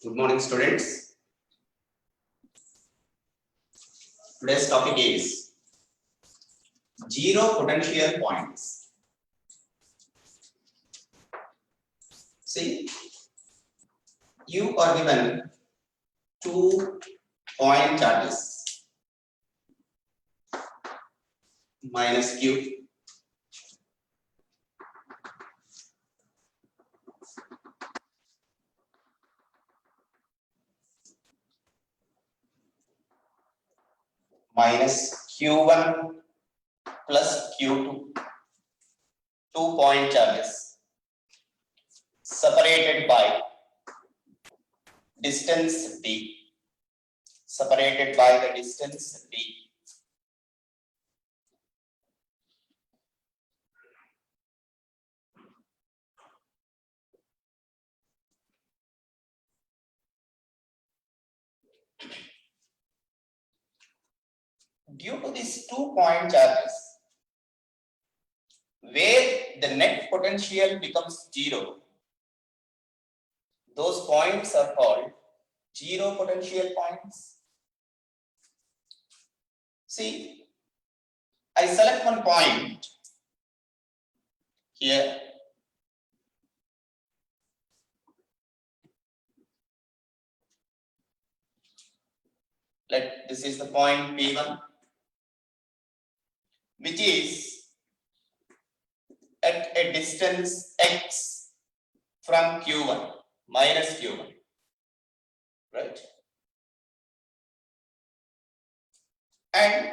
Good morning, students. Today's topic is zero potential points. See, you are given 2 point charges minus q. Minus q1 plus q2, 2 point charges separated by distance d, separated by the distance d. Due to these 2 point charges, where the net potential becomes 0, those points are called zero potential points. See, I select one point here. This is the point P1, which is at a distance x from Q1 minus Q1, right? And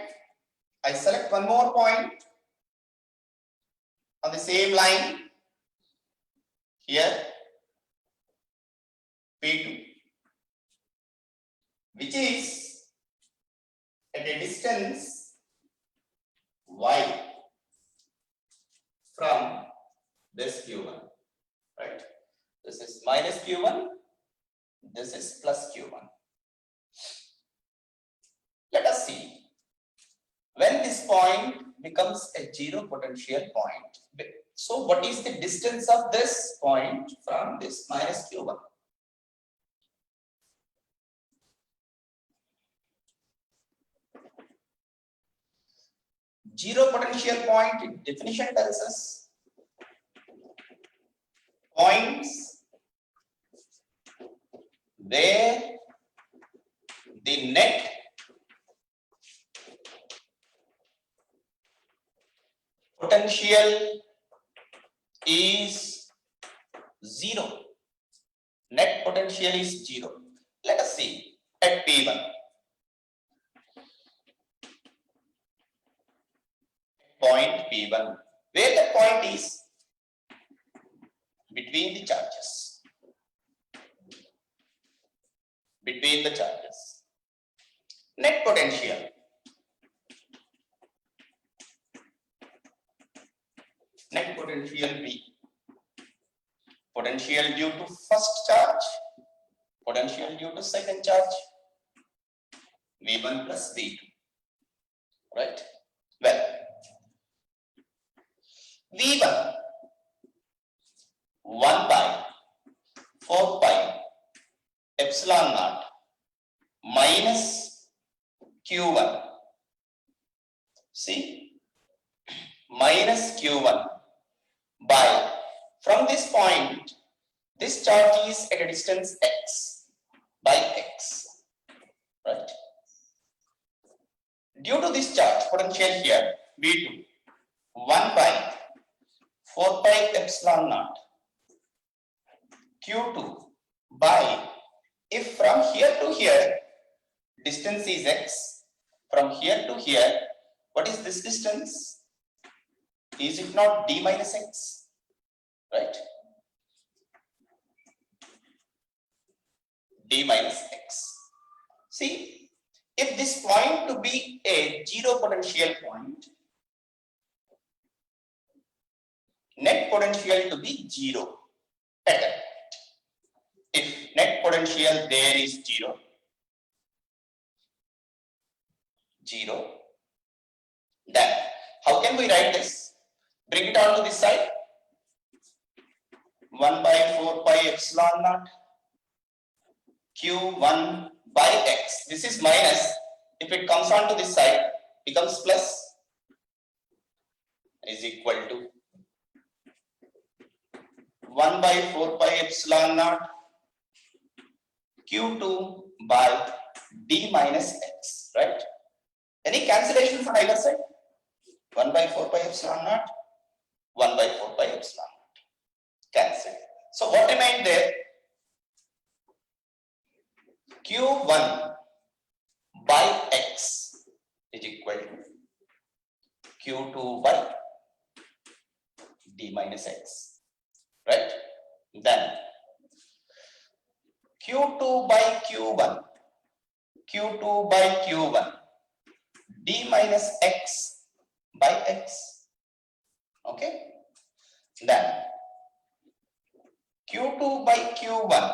I select one more point on the same line here, P2, which is at a distance y from this Q1, right? This is minus Q1, this is plus Q1. Let us see, when this point becomes a zero potential point, so what is the distance of this point from this minus Q1? Zero potential point in definition tells us points where the net potential is 0. Net potential is 0. Let us see at P1. Point P1, where the point is between the charges. Between the charges. Net potential. Net potential V. Potential due to first charge. Potential due to second charge. V1 plus V2. Right? Well, V1 1 by 4 pi epsilon naught minus Q1. See, minus Q1 by, from this point, this charge is at a distance x by x, right? Due to this charge potential here, V2 1 by 4 pi epsilon naught Q2 by, if from here to here distance is x, from here to here, what is this distance? Is it not d minus x, right? D minus x. See, if this point to be a zero potential point, net potential to be 0 at that point. If net potential there is 0, then how can we write this? Bring it on to this side. 1 by 4 pi epsilon naught q1 by x. This is minus. If it comes on to this side, becomes plus, is equal to 1 by 4 pi epsilon naught q2 by d minus x, right? Any cancellation for either side? 1 by 4 pi epsilon naught, 1 by 4 pi epsilon naught. Cancel. So what remained there? q1 by x is equal to q2 by d minus x, right? Then q2 by q1, q2 by q1, d minus x by x, okay? Then q2 by q1,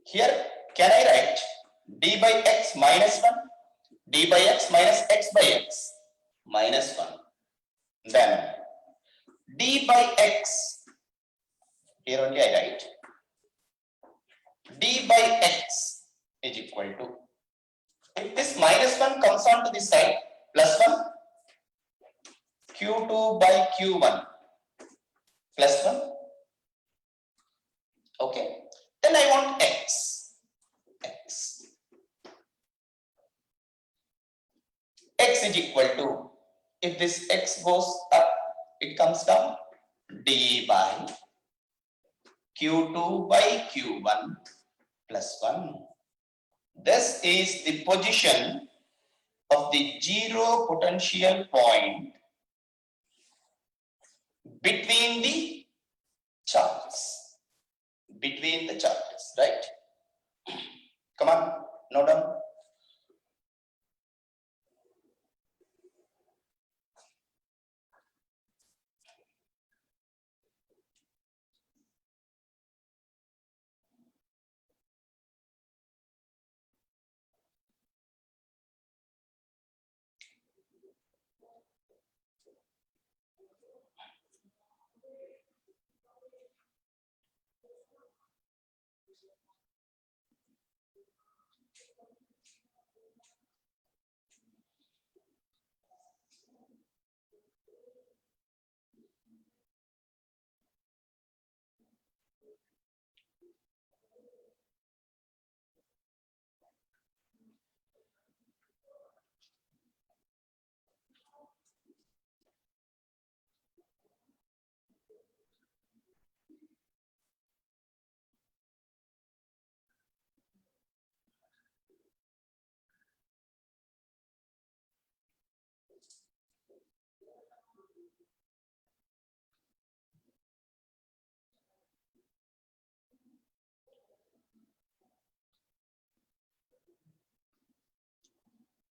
here can I write d by x minus 1, d by x minus x by x minus 1. Then d by x, here only I write d by x is equal to, if this minus 1 comes on to this side, plus 1, q2 by q1 plus 1, okay? Then I want x. X is equal to, if this x goes up, it comes down, d by q2 by q1 plus 1. This is the position of the zero potential point between the charges. Between the charges, right? Come on, note down.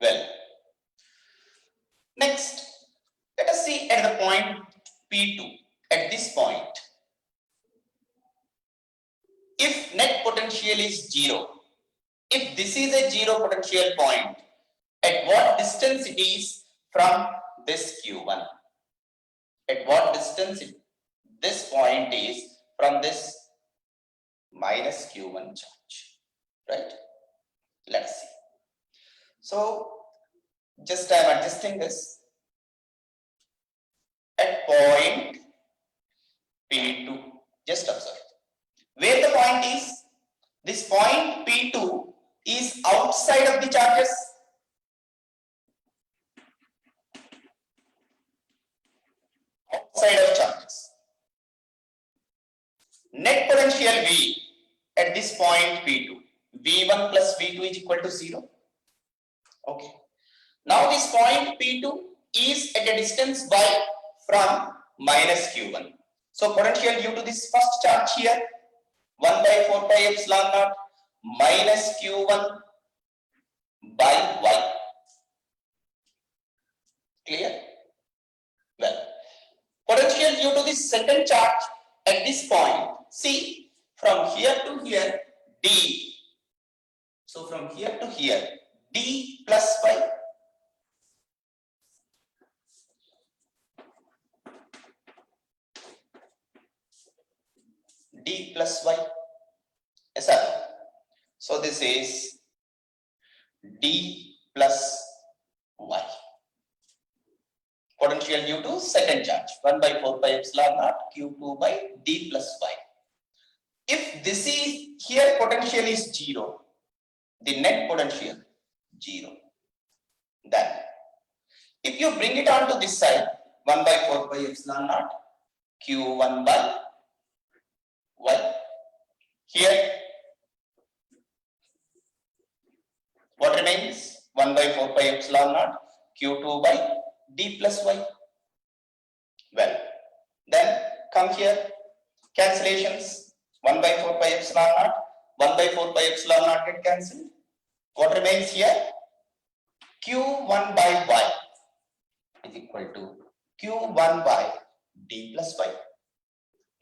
Well, next, let us see at the point P2. At this point, if net potential is 0, if this is a zero potential point, at what distance it is from this Q1? At what distance this point is from this minus Q1 charge, right? Let's see. So just I am adjusting this at point P2. Just observe where the point is. This point P2 is outside of the charges. Outside of charges. Net potential V at this point P2. V1 plus V2 is equal to 0. Okay. Now this point P2 is at a distance y from minus Q1. So potential due to this first charge here, 1 by 4 pi epsilon naught minus Q1 by y. Clear? Well, potential due to this second charge at this point, see, from here to here, d. So from here to here, d plus y. D plus y. Yes, sir. this is d plus y. Potential due to second charge 1 by 4 pi epsilon naught q2 by d plus y. If this is here, potential is 0, the net potential 0. Then if you bring it on to this side, 1 by 4 pi epsilon naught q1 by y. Here what remains? 1 by 4 pi epsilon naught q2 by d plus y. Well, then come here, cancellations. 1 by 4 pi epsilon naught, 1 by 4 pi epsilon naught get cancelled. What remains here? q1 by y is equal to q1 by d plus y.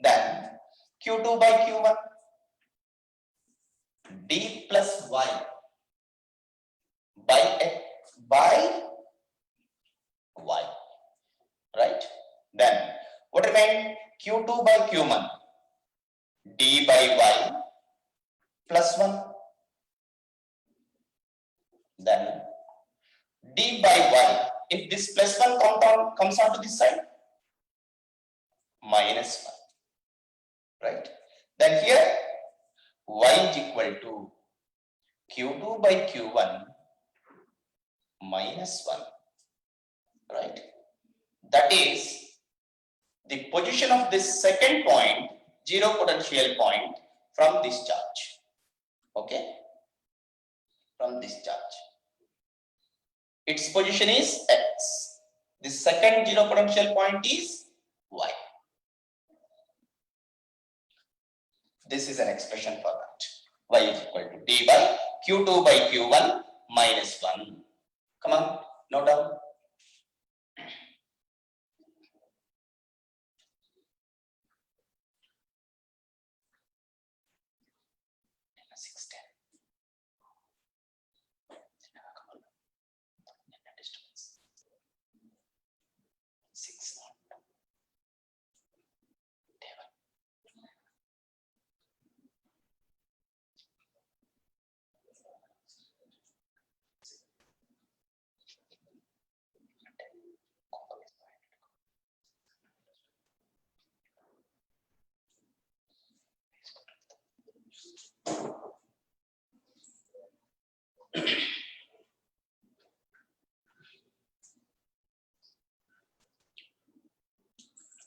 Then q2 by q1 d plus y by y, right? Then what remains? q2 by q1 d by y plus 1. Then d by y, if this plus 1 comes onto this side, minus 1, right? Then here y is equal to q2 by q1 minus 1, right? That is the position of this second point, zero potential point from this charge. Okay? From this charge. Its position is x. The second zero potential point is y. This is an expression for that. Y is equal to d by q2 by q1 minus 1. Come on, note down.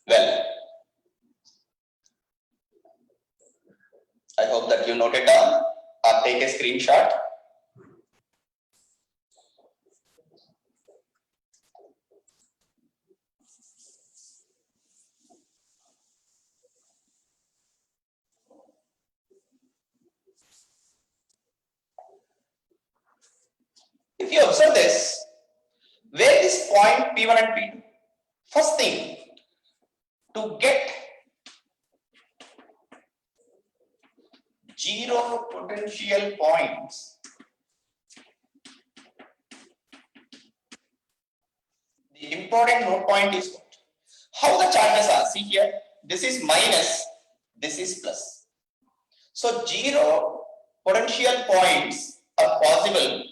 Well, I hope that you noted down or take a screenshot. If you observe this, where this point P1 and P2, first thing, to get zero potential points, the important note point is what? How the charges are. See here, this is minus, this is plus. So zero potential points are possible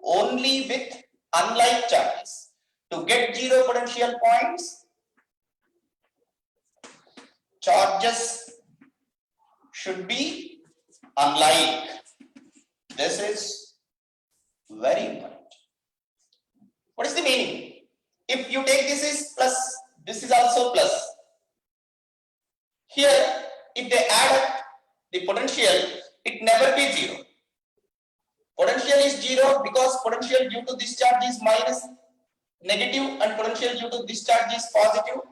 only with unlike charges. To get zero potential points, charges should be unlike. This is very important. What is the meaning? If you take this is plus, this is also plus. Here, if they add up the potential, it never be zero. Potential is zero because potential due to this charge is minus, negative, and potential due to this charge is positive.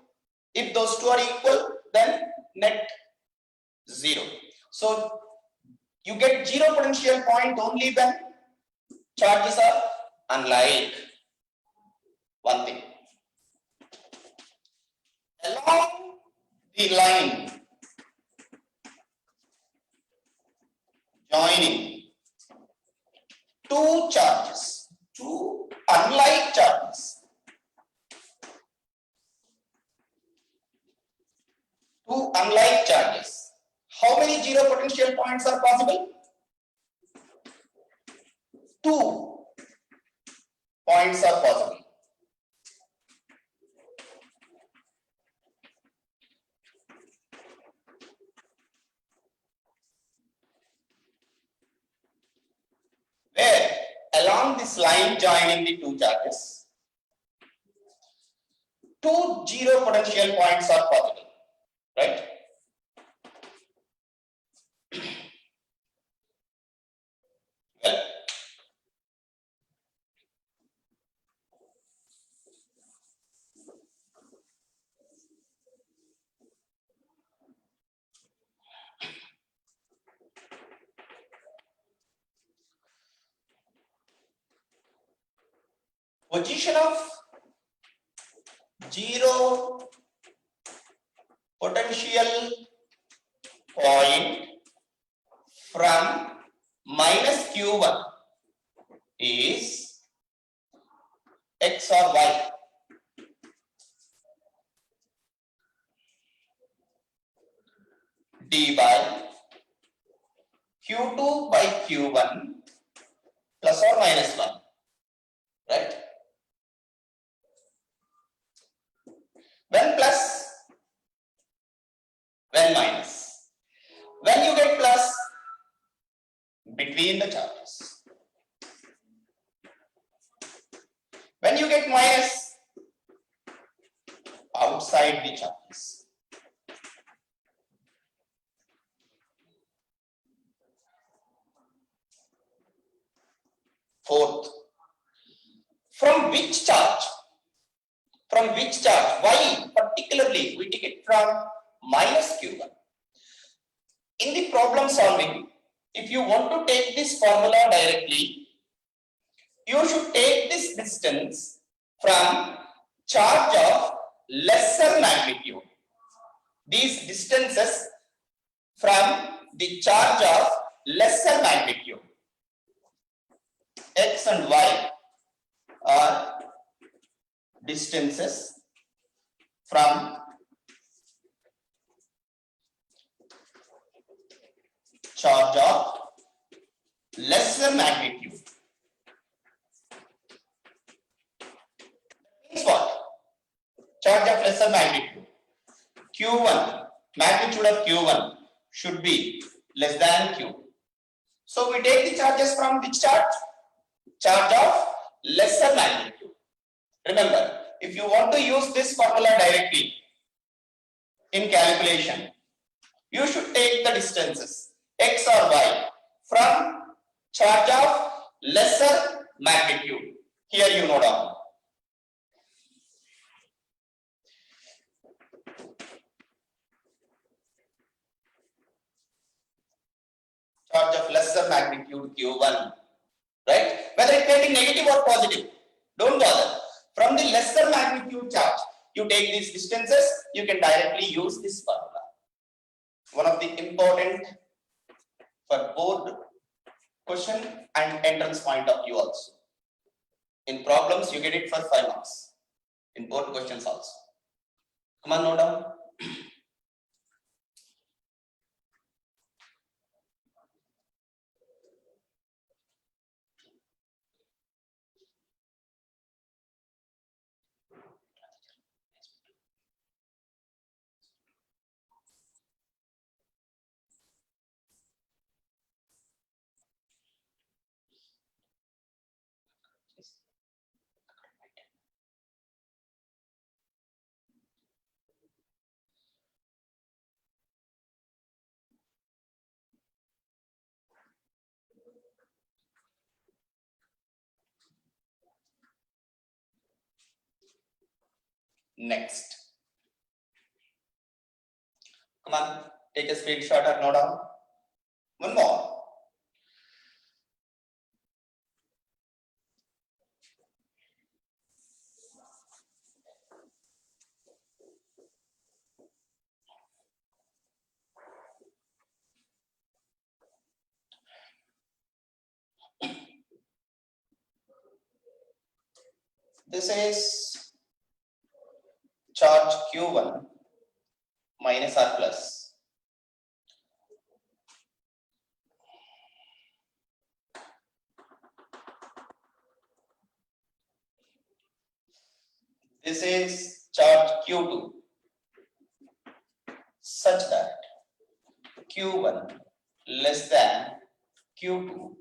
If those two are equal, then net zero. So you get zero potential point only when charges are unlike. One thing. Along the line joining two charges, two unlike charges, how many zero potential points are possible? two points are possible. Where along this line joining the two charges, two zero potential points are possible, right? Well, position of zero potential point from minus q1 is x or y. D by q2 by q1 plus or minus 1, right? When plus, when minus. When you get plus, between the charges. When you get minus, outside the charges. Fourth, from which charge? From which charge? Why particularly we take it from minus q1? In the problem solving, if you want to take this formula directly, you should take this distance from charge of lesser magnitude. These distances from the charge of lesser magnitude. X and y are distances from charge of lesser magnitude. Means what? Charge of lesser magnitude. Q1, magnitude of Q1 should be less than Q. So we take the charges from which charge? Charge of lesser magnitude. Remember, if you want to use this formula directly in calculation, you should take the distances x or y from charge of lesser magnitude. Here you note down. Charge of lesser magnitude Q1, right? Whether it may be negative or positive, don't bother. From the lesser magnitude charge, you take these distances, you can directly use this formula. One of the important for board question and entrance point of view also. In problems, you get it for 5 marks. In board questions also. Come on, note down. Next. Come on, take a screenshot or note down. One more. This is charge Q1 minus or plus. This is charge Q2 such that Q1 less than Q2.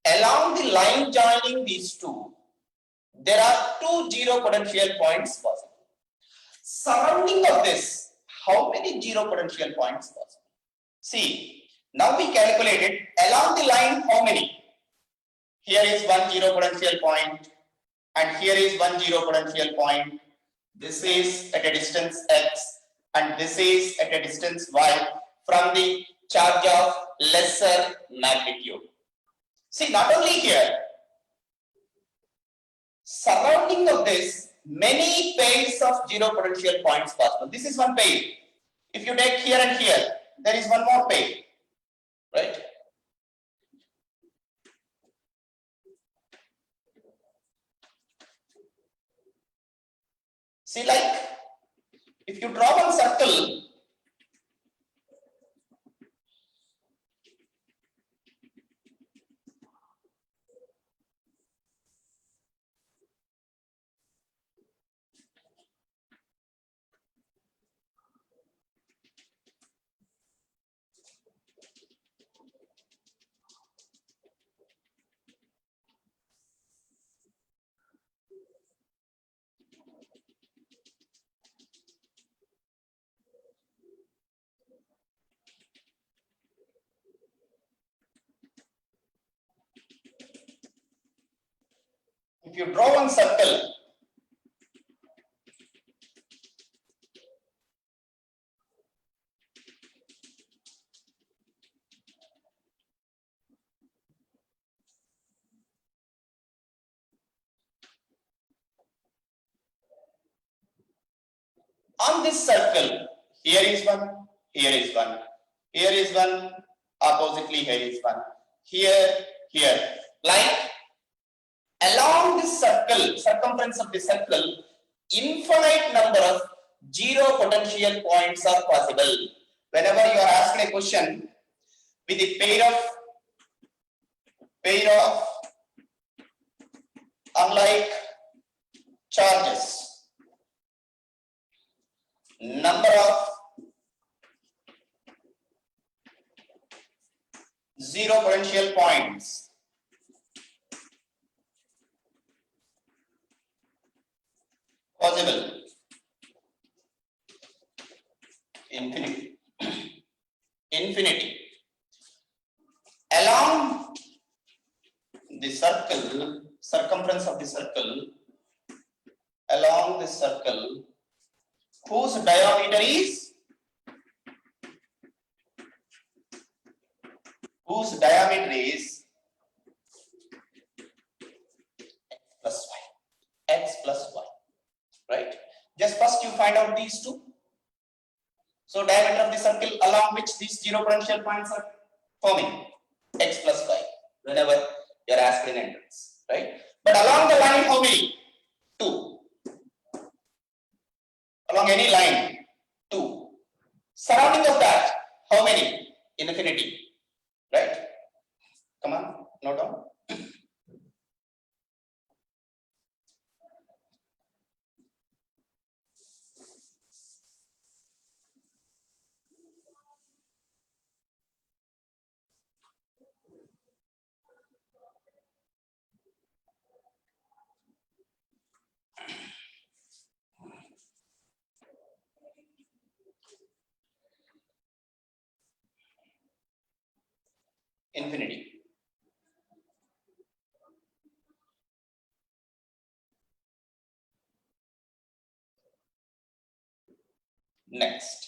Along the line joining these two, there are two zero potential points possible. Surrounding of this, how many zero potential points possible? See, now we calculated along the line how many? Here is one zero potential point, and here is one zero potential point. This is at a distance x, and this is at a distance y from the charge of lesser magnitude. See, not only here, surrounding of this, many pairs of zero potential points possible. This is one pair. If you take here and here, there is one more pair, right? See, like, if you draw one circle, if you draw one circle, on this circle, here is one, here is one, here is one, oppositely here is one, here, here. Like, along this circle, circumference of the circle, infinite number of zero potential points are possible. Whenever you are asked a question with a pair of unlike charges, number of zero potential points possible, infinity. Along the circle, circumference of the circle, along the circle, whose diameter is x plus y, right? Just first you find out these two. So diameter of the circle along which these zero potential points are forming, x plus y, whenever you are asked in entrance, right? But along the line, how many? 2. Along any line, 2. Surrounding of that, how many? Infinity, right? Come on, note down. Infinity. Next,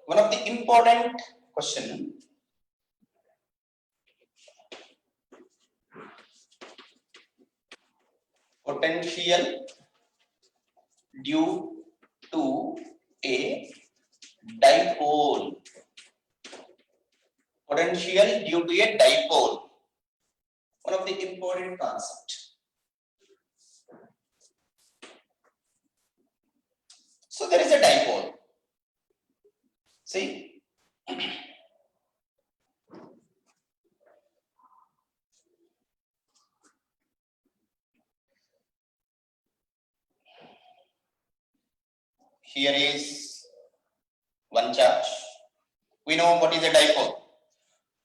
one of the important question, potential due to a dipole. Potential due to a dipole. One of the important concepts. So there is a dipole. See, here is one charge. We know what is a dipole.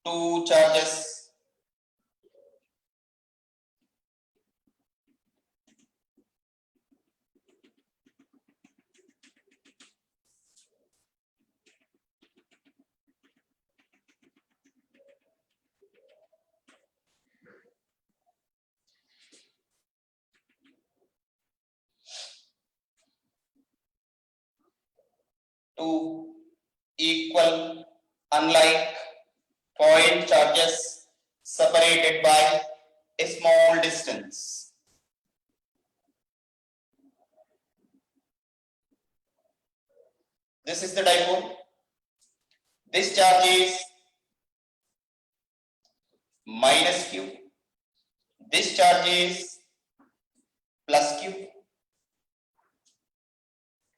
Two charges. Two equal, unlike point charges separated by a small distance. This is the dipole. This charge is minus q. This charge is plus q.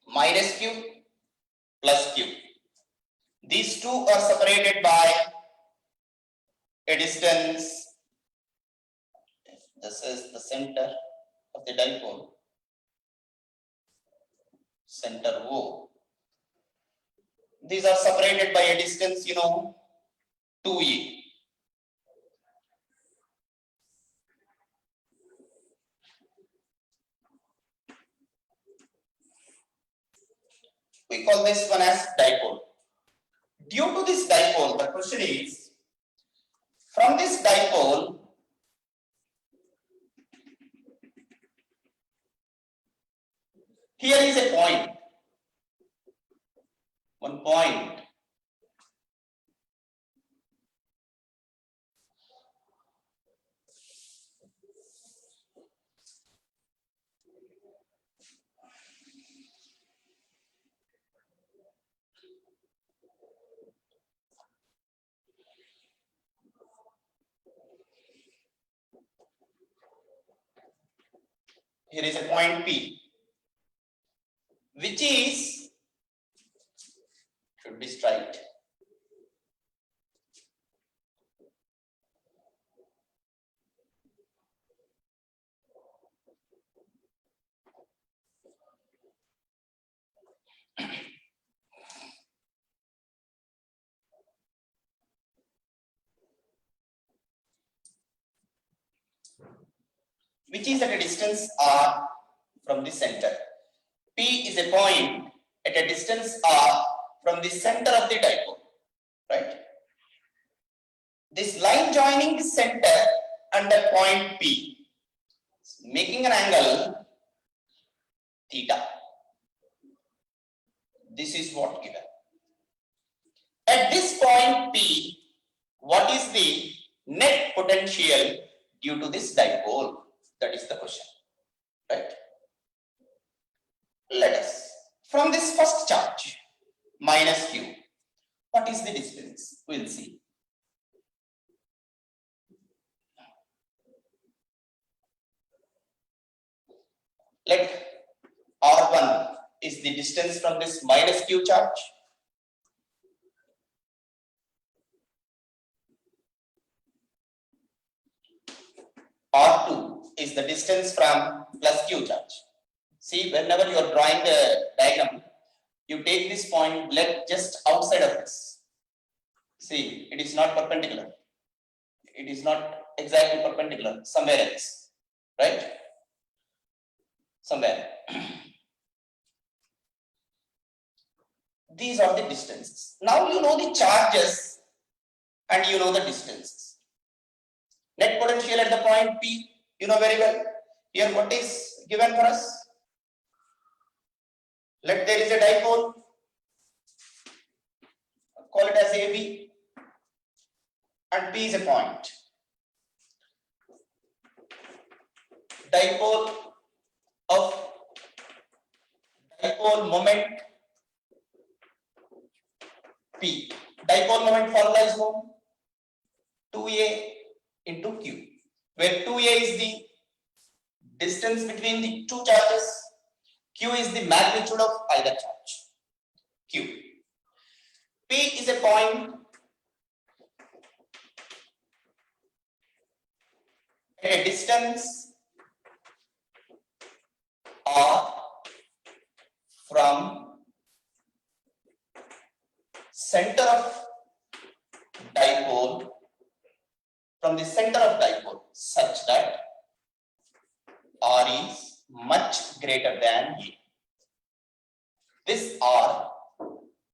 Minus q plus q. These two are separated by a distance. This is the center of the dipole. Center O. These are separated by a distance, 2e. We call this one as dipole. Due to this dipole, the question is, from this dipole, here is a point. One point. Here is a point P, which is, should be straight. Which is at a distance r from the center. P is a point at a distance r from the center of the dipole, right? This line joining the center and the point P, making an angle theta. This is what given. At this point P, what is the net potential due to this dipole? That is the question, right? Let us, from this first charge, minus q, what is the distance? We'll see. Let R1 is the distance from this minus q charge. R2 is the distance from plus q charge. See, whenever you are drawing the diagram, you take this point, let just outside of this. See, it is not perpendicular. It is not exactly perpendicular, somewhere else, right? Somewhere. These are the distances. Now you know the charges and you know the distances. Net potential at the point P, you know very well. Here what is given for us? Let there is a dipole, call it as AB, and P is a point. Dipole dipole moment P. Dipole moment formula is known, 2a into q, where 2a is the distance between the two charges, q is the magnitude of either charge, q. P is a point at a distance r from center of dipole, such that r is much greater than a. This r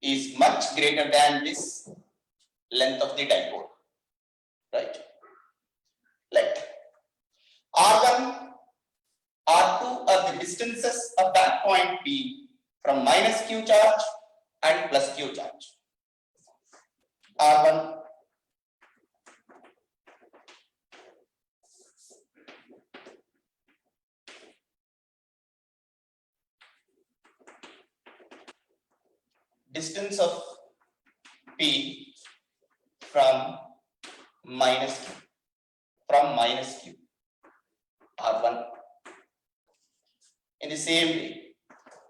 is much greater than this length of the dipole, right? Let r1, r2 are the distances of that point P from minus q charge and plus q charge. R1 distance of P from minus q, R1. In the same way,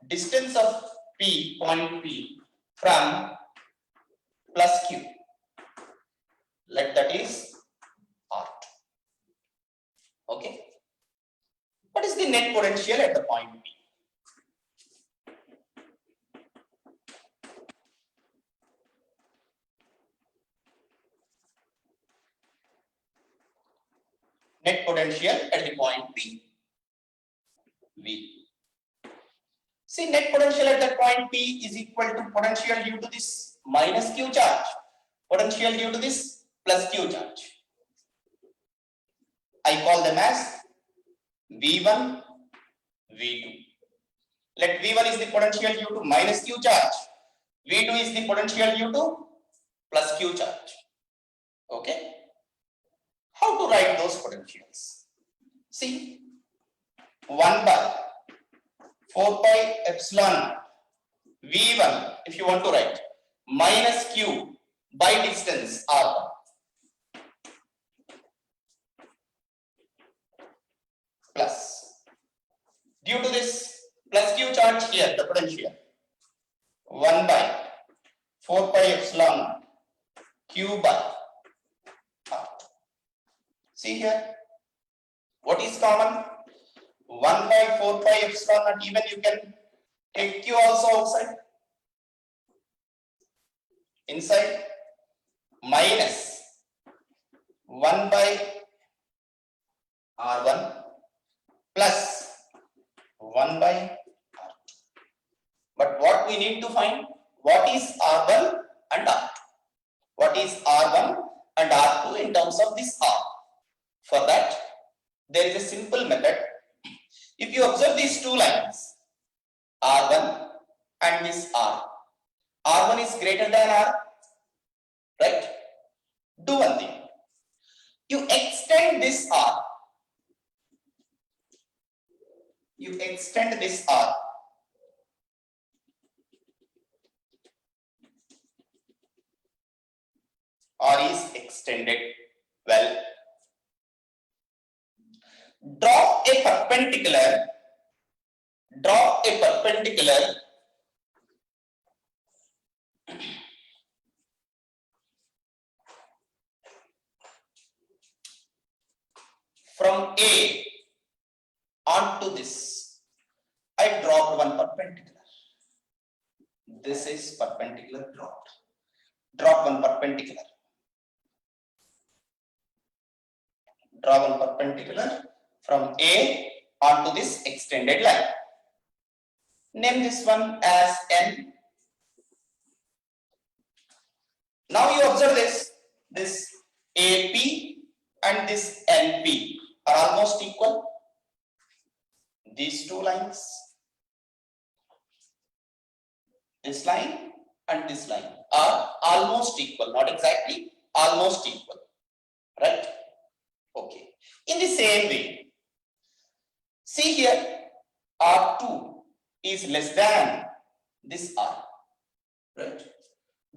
distance of P, point P from plus q, let that is R2. Okay. What is the net potential at the point P? Net potential at the point P, V. See, net potential at that point P is equal to potential due to this minus q charge, potential due to this plus q charge. I call them as V1, V2. Let V1 is the potential due to minus q charge, V2 is the potential due to plus q charge. Okay. How to write those potentials? See, 1 by 4 pi epsilon V1, if you want to write, minus q by distance R1. Plus, due to this plus q charge here, the potential, 1 by 4 pi epsilon q by R. See here, what is common? 1 by 4 pi epsilon naught, even you can take q also outside. Inside, minus 1 by R1 plus 1 by R2. But what we need to find? What is R1 and R2? What is R1 and R2 in terms of this R? For that, there is a simple method. If you observe these two lines, R1 and this R, R1 is greater than R, right? Do one thing. You extend this R. You extend this R. R is extended. Well, draw a perpendicular from A onto this. I dropped one perpendicular. This is perpendicular dropped. Drop one perpendicular. Draw one perpendicular from A onto this extended line. Name this one as N. Now you observe this AP and this NP are almost equal. These two lines, this line and this line are almost equal, not exactly, almost equal, right? Okay. In the same way, see here, R2 is less than this R, right?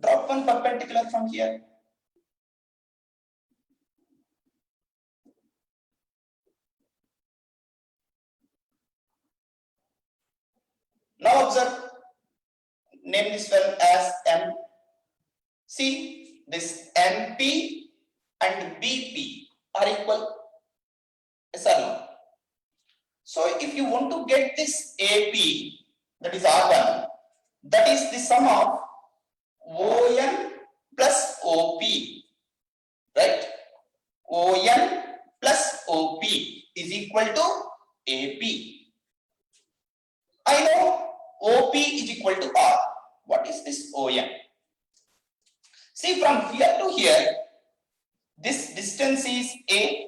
Drop one perpendicular from here. Now observe, name this one as M. See, this MP and BP are equal. Yes or no? So if you want to get this AP, that is R1, that is the sum of ON plus OP, right? ON plus OP is equal to AP. I know OP is equal to R. What is this ON? See, from here to here, this distance is A,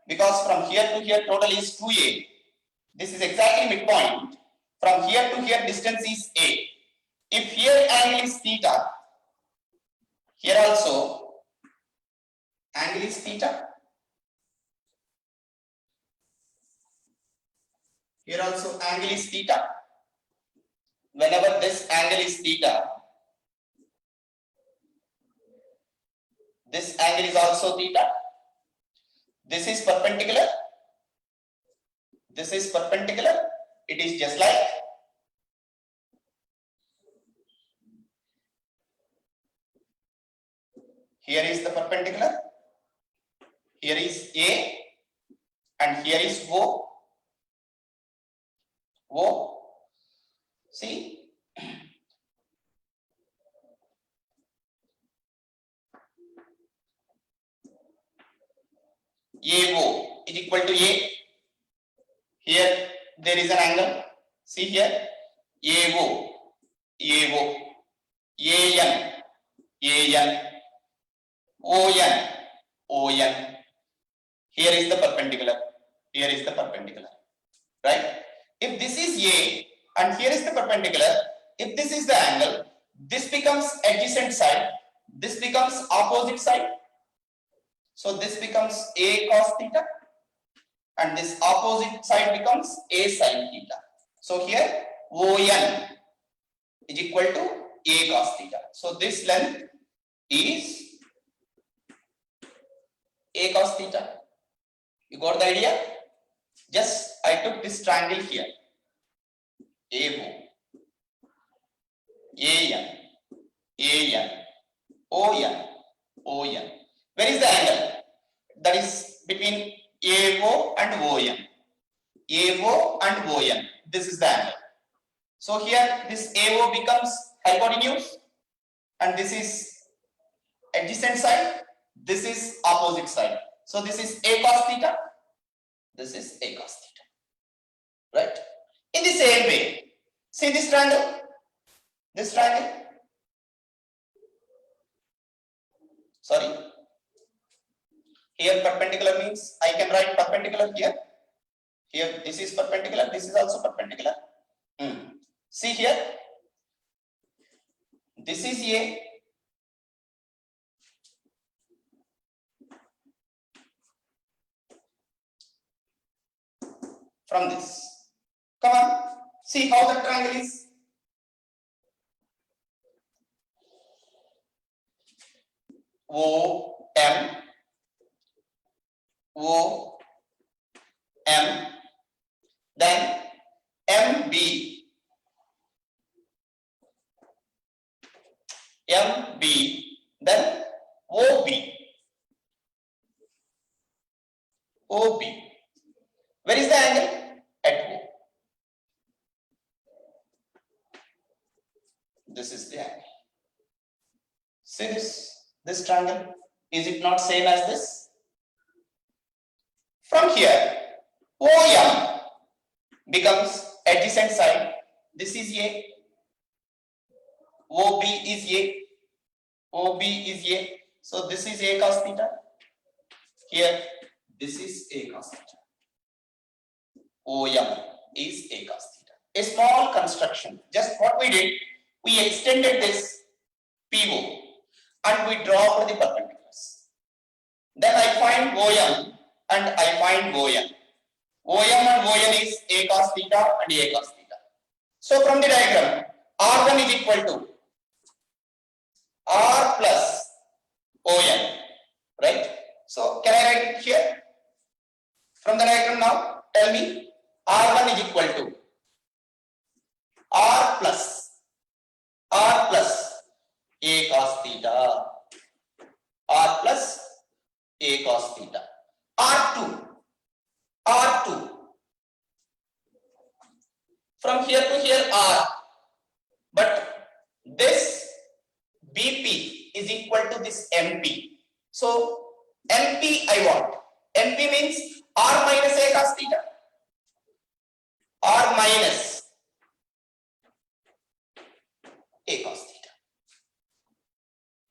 because from here to here total is 2A. This is exactly midpoint. From here to here distance is A. If here angle is theta, here also angle is theta. Here also angle is theta. Whenever this angle is theta, this angle is also theta. This is perpendicular. This is perpendicular. It is just like here is the perpendicular. Here is A and here is O. O. See, AO is equal to A. Here there is an angle. See here, AO, AO, AN, AN, ON, ON. Here is the perpendicular. Here is the perpendicular. Right? If this is A and here is the perpendicular, if this is the angle, this becomes adjacent side, this becomes opposite side. So this becomes A cos theta and this opposite side becomes A sin theta. So here ON is equal to A cos theta. So this length is A cos theta. You got the idea? Just I took this triangle here. AO, AN, AN, ON, ON. Where is the angle? That is between AO and ON. AO and ON. This is the angle. So here this AO becomes hypotenuse and this is adjacent side. This is opposite side. So this is A cos theta. This is A cos theta. Right? In the same way, see this triangle? This triangle? Sorry. Here perpendicular means I can write perpendicular here. Here this is perpendicular, this is also perpendicular. See here, this is A. From this, come on, see how the triangle is. O M O M, then MB, MB, then OB, OB. Where is the angle? At O. This is the angle. See this triangle, is it not same as this? From here, OM becomes adjacent side. This is A. OB is A. OB is A. So this is A cos theta. Here, this is A cos theta. OM is A cos theta. A small construction. Just what we did, we extended this PO and we dropped the perpendiculars. Then I find OM and I find ON. OM and ON is A cos theta and A cos theta. So from the diagram, R1 is equal to R plus ON, right? So can I write it here? From the diagram now, tell me R1 is equal to R plus A cos theta, R plus A cos theta. R2, from here to here R, but this BP is equal to this MP. So MP I want. MP means R minus A cos theta. R minus A cos theta.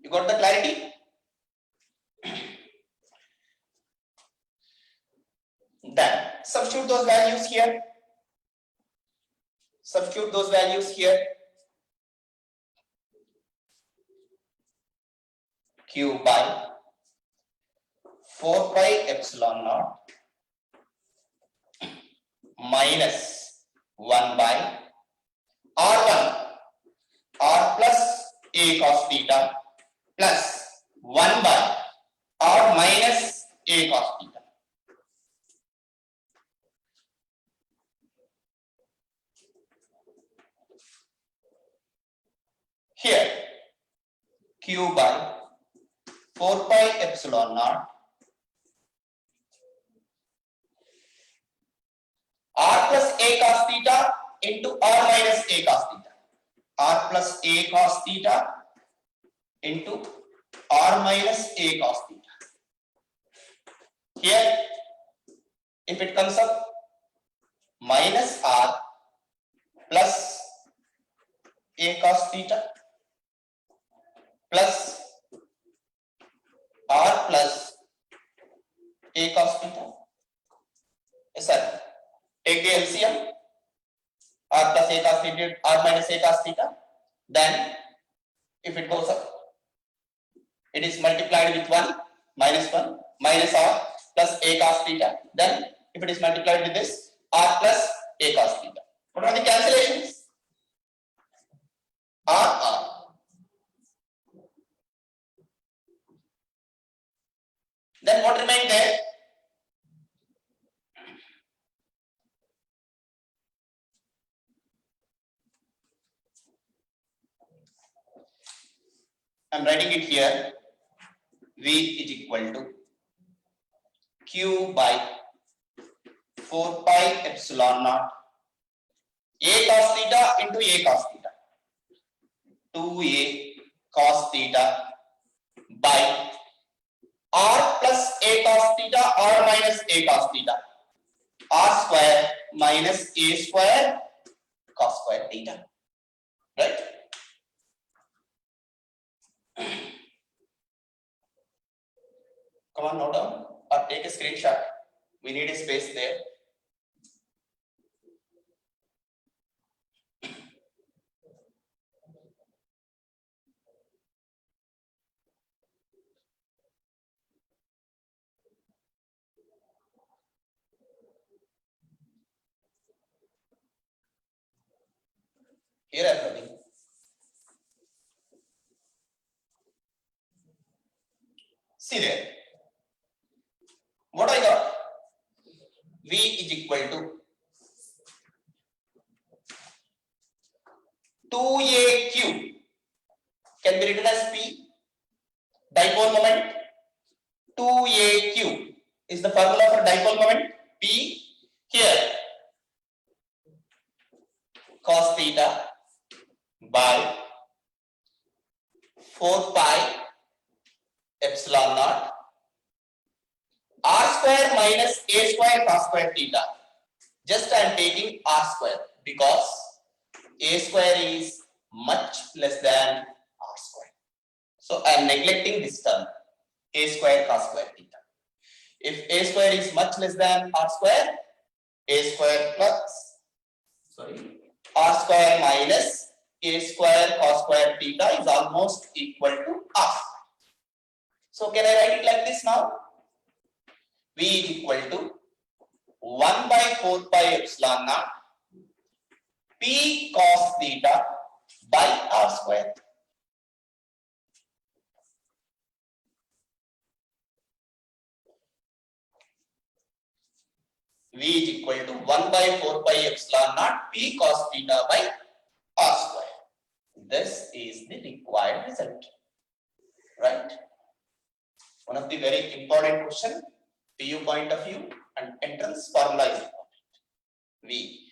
You got the clarity? Then substitute those values here. Substitute those values here. Q by 4 pi epsilon naught minus 1 by R1, R plus A cos theta plus 1 by R minus A cos theta. Here, Q by 4 pi epsilon naught R plus A cos theta into R minus A cos theta. R plus A cos theta into R minus A cos theta. Here, if it comes up, minus R plus A cos theta plus R plus A cos theta. Yes, sir. Take the LCM, R plus A cos theta, R minus A cos theta. Then, if it goes up, it is multiplied with 1, minus R plus A cos theta. Then, if it is multiplied with this, R plus A cos theta. What are the cancellations? R. Then what remains there? I am writing it here. V is equal to Q by 4 pi epsilon naught A cos theta into A cos theta. 2A cos theta by R plus A cos theta, R minus A cos theta. R square minus A square cos square theta. Right? Come on, note down or take a screenshot. We need a space there. Here I am writing. See there. What I got? V is equal to 2AQ can be written as P, dipole moment. 2AQ is the formula for dipole moment. P here cos theta by 4 pi epsilon naught R square minus A square cos square theta. Just I am taking R square because A square is much less than R square. So I am neglecting this term, A square cos square theta. If A square is much less than R square plus R square minus A square cos square theta is almost equal to R. So can I write it like this now? V is equal to 1 by 4 pi epsilon naught P cos theta by R square. V is equal to 1 by 4 pi epsilon naught P cos theta by R square. This is the required result, right? One of the very important question, PU point of view, and entrance formula is important. V.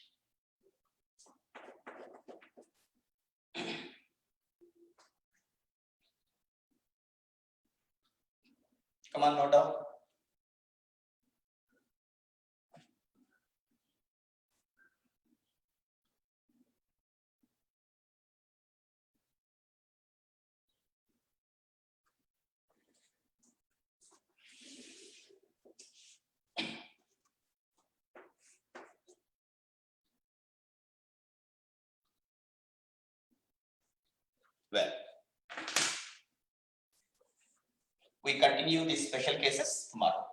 Come on, note down. Well, we continue these special cases tomorrow.